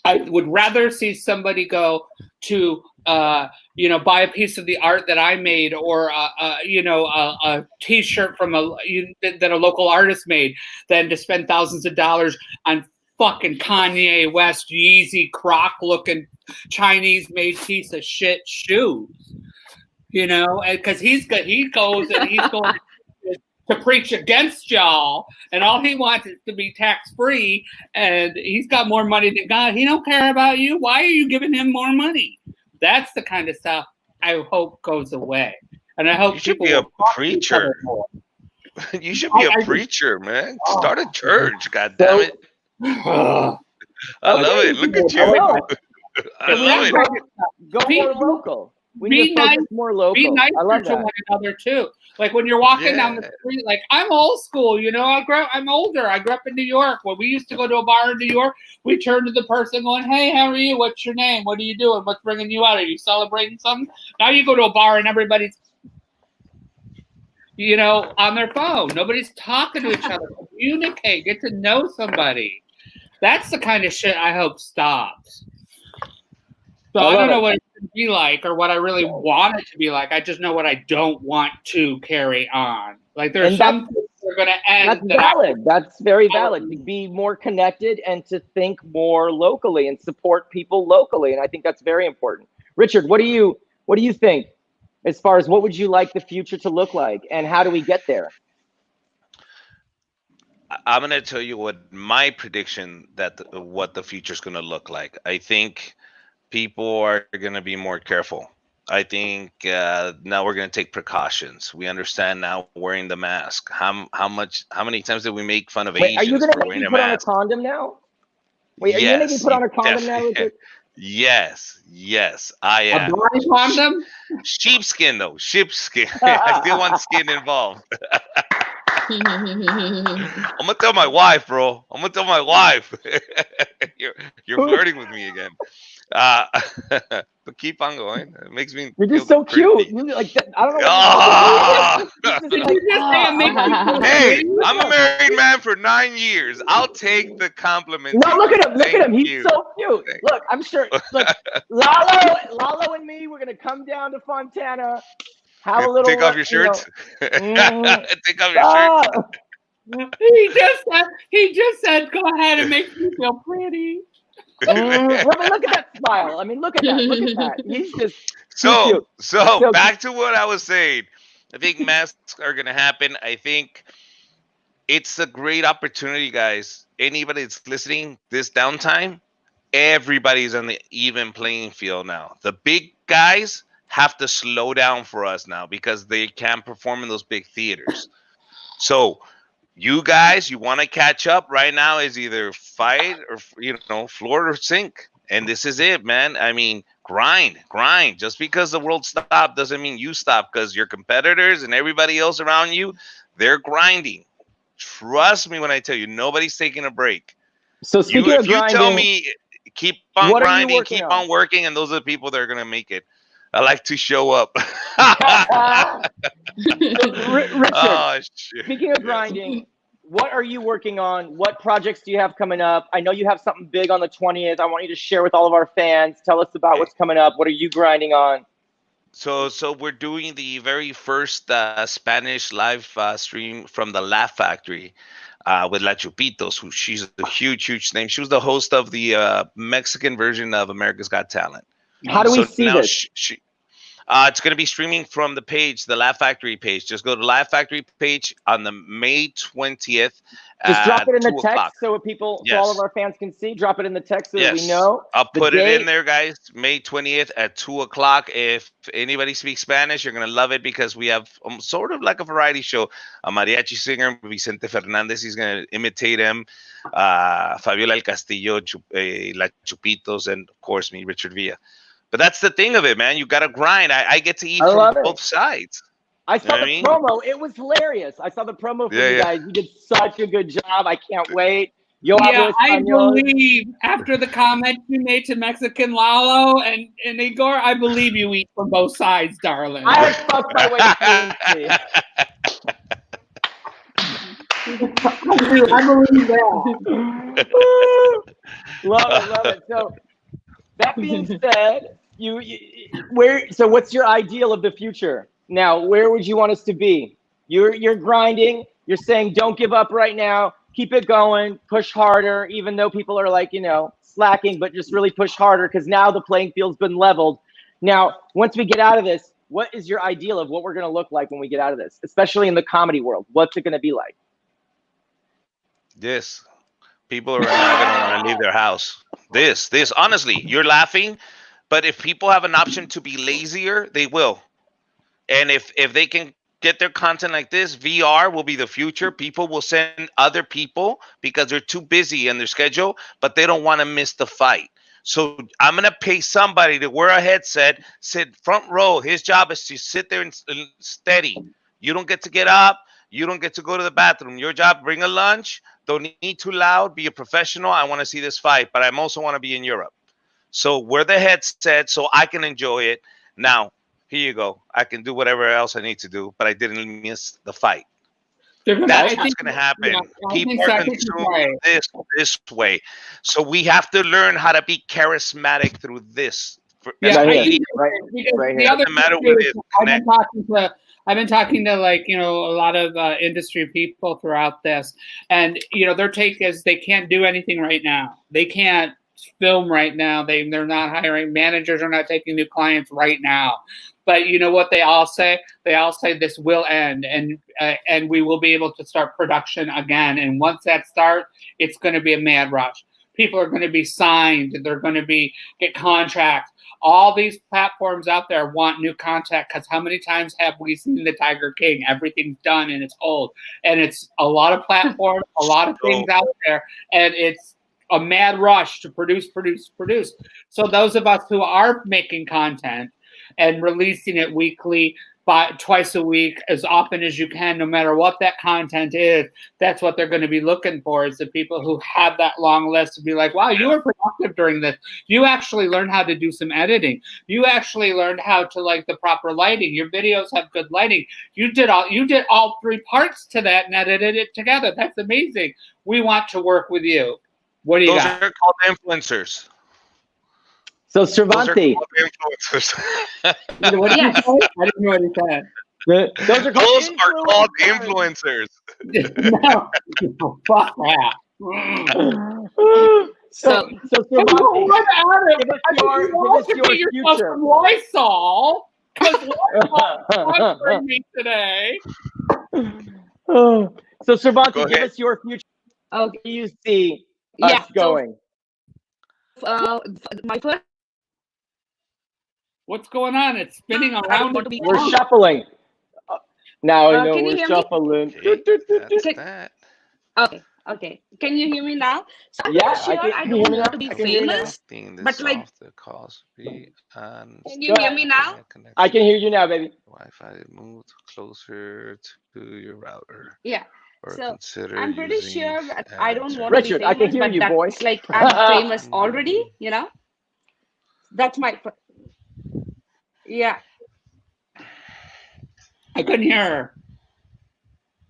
I would rather see somebody go to, buy a piece of the art that I made, or a T-shirt from that a local artist made, than to spend thousands of dollars on fucking Kanye West Yeezy Croc looking Chinese made piece of shit shoes. Because he goes to preach against y'all, and all he wants is to be tax free, and he's got more money than God. He don't care about you. Why are you giving him more money? That's the kind of stuff I hope goes away, and I hope you should be a preacher. You should be a preacher, man. Start a church. God damn it! I love it. Look at you. I love it. Go more local. We need to focus more local. Be nicer to one another too. Like when you're walking down the street, like I'm old school, I'm older. I grew up in New York. When we used to go to a bar in New York, we turned to the person going, "Hey, how are you? What's your name? What are you doing? What's bringing you out? Are you celebrating something?" Now you go to a bar and everybody's, on their phone. Nobody's talking to each other. Communicate. Get to know somebody. That's the kind of shit I hope stops. So I don't know what it should be like or what I really want it to be like. I just know what I don't want to carry on. Like there's some things that are going to end. That's valid. That's very valid. To be more connected and to think more locally and support people locally. And I think that's very important. Richard, what do you think as far as what would you like the future to look like, and how do we get there? I'm going to tell you what my prediction what the future is going to look like. I think people are going to be more careful. I think now we're going to take precautions. We understand now wearing the mask. How many times did we make fun of Asians? Are you going to make me put on a condom now? Are you going to make me put on a condom now, Richard? Yes, I am. A body condom? Sheepskin though, sheepskin. I still want skin involved. I'm gonna tell my wife, bro. I'm gonna tell my wife. You're flirting with me again. But keep on going. It makes me. You're just so cute. Like that, I don't know. Hey, I'm a married man for 9 years. I'll take the compliment. No, look at him. Look at him. He's so cute. Look, I'm sure. Look, Lalo and me, we're gonna come down to Fontana. Have a little. Take off your shirts. Take off your shirt. He just said, "Go ahead and make me feel pretty." Look at that smile. I mean, look at that. Look at that. He's just so back to what I was saying. I think masks are gonna happen. I think it's a great opportunity, guys. Anybody that's listening, this downtime, everybody's on the even playing field now. The big guys have to slow down for us now because they can't perform in those big theaters. So you guys, you want to catch up right now is either fight or, floor or sink. And this is it, man. I mean, grind. Just because the world stopped doesn't mean you stop, because your competitors and everybody else around you, they're grinding. Trust me when I tell you, nobody's taking a break. So speaking of if you grinding, tell me, keep on grinding, keep on working, and those are the people that are going to make it. I like to show up. Richard, speaking of grinding, what are you working on? What projects do you have coming up? I know you have something big on the 20th. I want you to share with all of our fans. Tell us about what's coming up. What are you grinding on? So we're doing the very first Spanish live stream from the Laugh Factory with La Chupitos, she's a huge name. She was the host of the Mexican version of America's Got Talent. How do we see this? It's going to be streaming from the page, the Laugh Factory page. Just go to Laugh Factory page on the May 20th. Just drop it in the 2 text o'clock. so people, so Yes. all of our fans can see. Drop it in the text so that we Yes. know. I'll the put it in date. there, guys. May 20th at 2 o'clock. If anybody speaks Spanish, you're going to love it because we have sort of like a variety show. A mariachi singer, Vicente Fernandez, he's going to imitate him. Fabiola El Castillo, La Chupitos, and of course me, Richard Villa. But that's the thing of it, man. You got to grind. I get to eat from both sides. I saw You know the what I mean? promo. It was hilarious. I saw the promo for Yeah, you yeah. guys. You did such a good job. I can't wait. Yo Yeah, hablo I español. believe after the comment you made to Mexican Lalo and Igor, I believe you eat from both sides, darling. I have fucked my way through. I believe that. Love it. So that being said, so what's your ideal of the future? Now, where would you want us to be? You're grinding. You're saying don't give up right now. Keep it going. Push harder, even though people are like, slacking, but just really push harder because now the playing field's been leveled. Now, once we get out of this, what is your ideal of what we're going to look like when we get out of this, especially in the comedy world? What's it going to be like? This. People are not going to want to leave their house. This. Honestly, you're laughing, but if people have an option to be lazier, they will. And if they can get their content like this, VR will be the future. People will send other people because they're too busy in their schedule, but they don't want to miss the fight. So I'm going to pay somebody to wear a headset, sit front row. His job is to sit there and steady. You don't get to get up. You don't get to go to the bathroom. Your job, bring a lunch. Don't eat too loud. Be a professional. I want to see this fight, but I also want to be in Europe. So wear the headset so I can enjoy it. Now, here you go. I can do whatever else I need to do, but I didn't miss the fight. That's what's going to happen. People are consuming this way. So we have to learn how to be charismatic through this. Yeah, right the other matter with it, I've been talking to a lot of industry people throughout this, and their take is they can't do anything right now. They can't film right now. They're not hiring managers, are not taking new clients right now. But you know what they all say? They all say this will end, and we will be able to start production again. And once that starts, it's going to be a mad rush. People are going to be signed. They're going to get contracts. All these platforms out there want new content because how many times have we seen the Tiger King? Everything's done and it's old. And it's a lot of platforms, a lot of things out there, and it's a mad rush to produce. So those of us who are making content and releasing it weekly, twice a week, as often as you can, no matter what that content is, that's what they're going to be looking for, is the people who have that long list to be like, wow, you were productive during this. You actually learned how to do some editing. You actually learned how to the proper lighting. Your videos have good lighting. You did all three parts to that and edited it together. That's amazing. We want to work with you. What do you got? Those are called influencers. So Cervantes. What did you say? I didn't know what he said. Those are called influencers. No, fuck that. So Cervantes, give us your future. Lysol, because Lysol sponsored me today. So Cervantes, give us your future. Okay. Where do you see us going? My first. What's going on? It's spinning around. We're shuffling. Now I know can you we're hear shuffling. Okay. Can you hear me now? So I'm Yeah, not sure. I don't want to be famous, but can you hear me now? I can hear you now, baby. Wi-Fi moved closer to your router. Yeah. So I'm pretty sure I don't want Richard, to be famous, I can hear you, but boy. that's I'm famous already, That's my... Yeah. I couldn't hear her.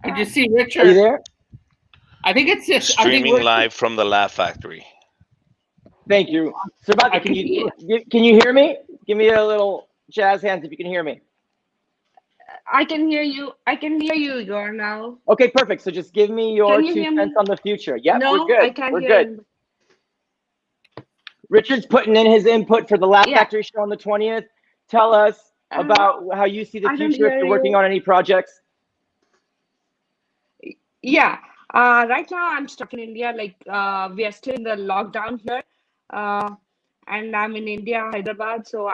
I just see Richard. Are you there? I think it's just streaming live from the Laugh Factory. Thank you. Cervantes, can you hear me? Give me a little jazz hands if you can hear me. I can hear you. Igor, now. Okay, perfect. So just give me your 2 cents on the future. Yep, no, we're good. I can't we're hear good. Richard's putting in his input for the Laugh Factory show on the 20th. Tell us about how you see the I don't future, if hear you're working you. on any projects? Yeah. Right now I'm stuck in India. Like we are still in the lockdown here, and I'm in India, Hyderabad. So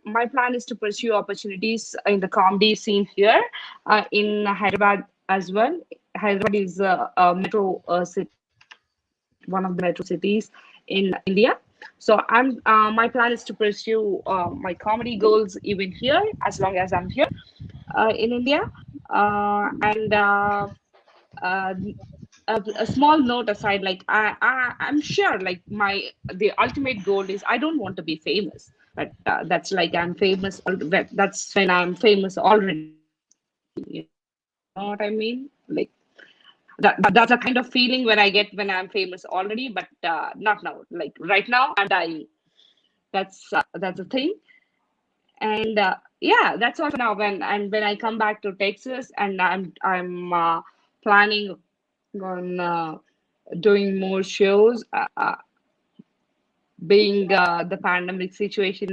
my plan is to pursue opportunities in the comedy scene here, in Hyderabad as well. Hyderabad is a metro city, one of the metro cities in India. So my plan is to pursue my comedy goals even here, as long as I'm here in India, and. Uh, a small note aside, like I'm sure, like the ultimate goal is I don't want to be famous, but that's like I'm famous. That's when I'm famous already. You know what I mean? Like that's a kind of feeling when I get when I'm famous already, but not now. Like right now, I'm dying. That's a thing. And yeah, that's all for now. When I come back to Texas, and I'm planning on doing more shows. Being the pandemic situation,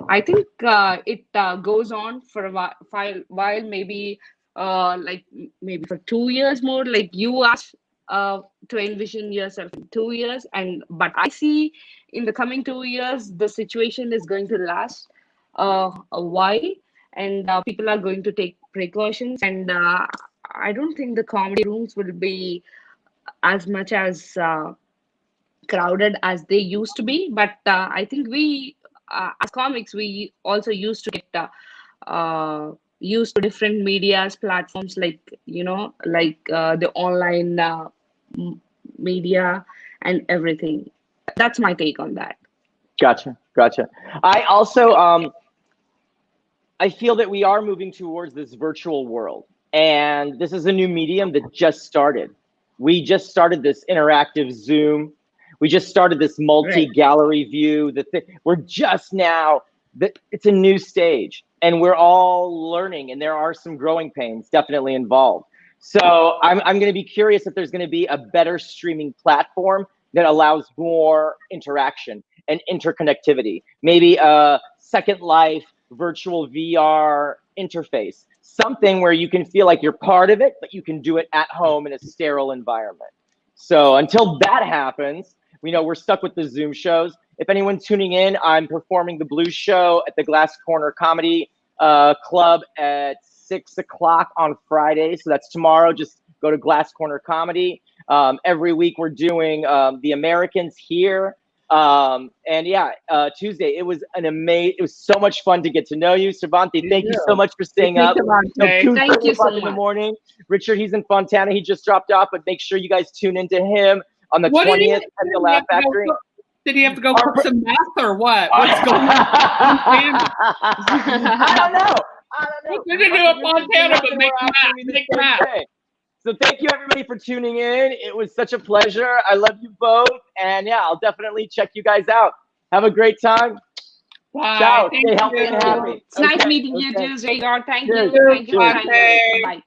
I think it goes on for a while, maybe like maybe for 2 years more. Like you asked to envision yourself in 2 years, and but I see in the coming 2 years the situation is going to last a while, and people are going to take precautions, and I don't think the comedy rooms will be as much as crowded as they used to be. But I think we, as comics, we also used to get used to different medias, platforms, like like the online media and everything. That's my take on that. Gotcha. I also I feel that we are moving towards this virtual world, and this is a new medium that just started. We just started this interactive Zoom. We just started this multi-gallery view. We're just now, it's a new stage, and we're all learning, and there are some growing pains definitely involved. So I'm going to be curious if there's going to be a better streaming platform that allows more interaction and interconnectivity. Maybe a Second Life virtual VR interface, something where you can feel like you're part of it, but you can do it at home in a sterile environment. So until that happens, we know we're stuck with the Zoom shows. If anyone's tuning in, I'm performing the Blues Show at the Glass Corner Comedy Club at 6 o'clock on Friday. So that's tomorrow. Just go to Glass Corner Comedy. Every week we're doing The Americans here. And yeah, Tuesday, it was it was so much fun to get to know you. Sevanti, thank you so much for staying up. Thank you so much. In the morning. Richard, he's in Fontana. He just dropped off, but make sure you guys tune into him on the 20th at the Laugh Factory. Did he have to go cook some meth or what? What's going on? I don't know. What did he do at Fontana but make meth? So thank you everybody for tuning in. It was such a pleasure. I love you both. And yeah, I'll definitely check you guys out. Have a great time. Bye. Ciao. Stay healthy and happy. It's nice meeting you too, Zagar. Thank you. Cheers. Thank you. Bye. Bye.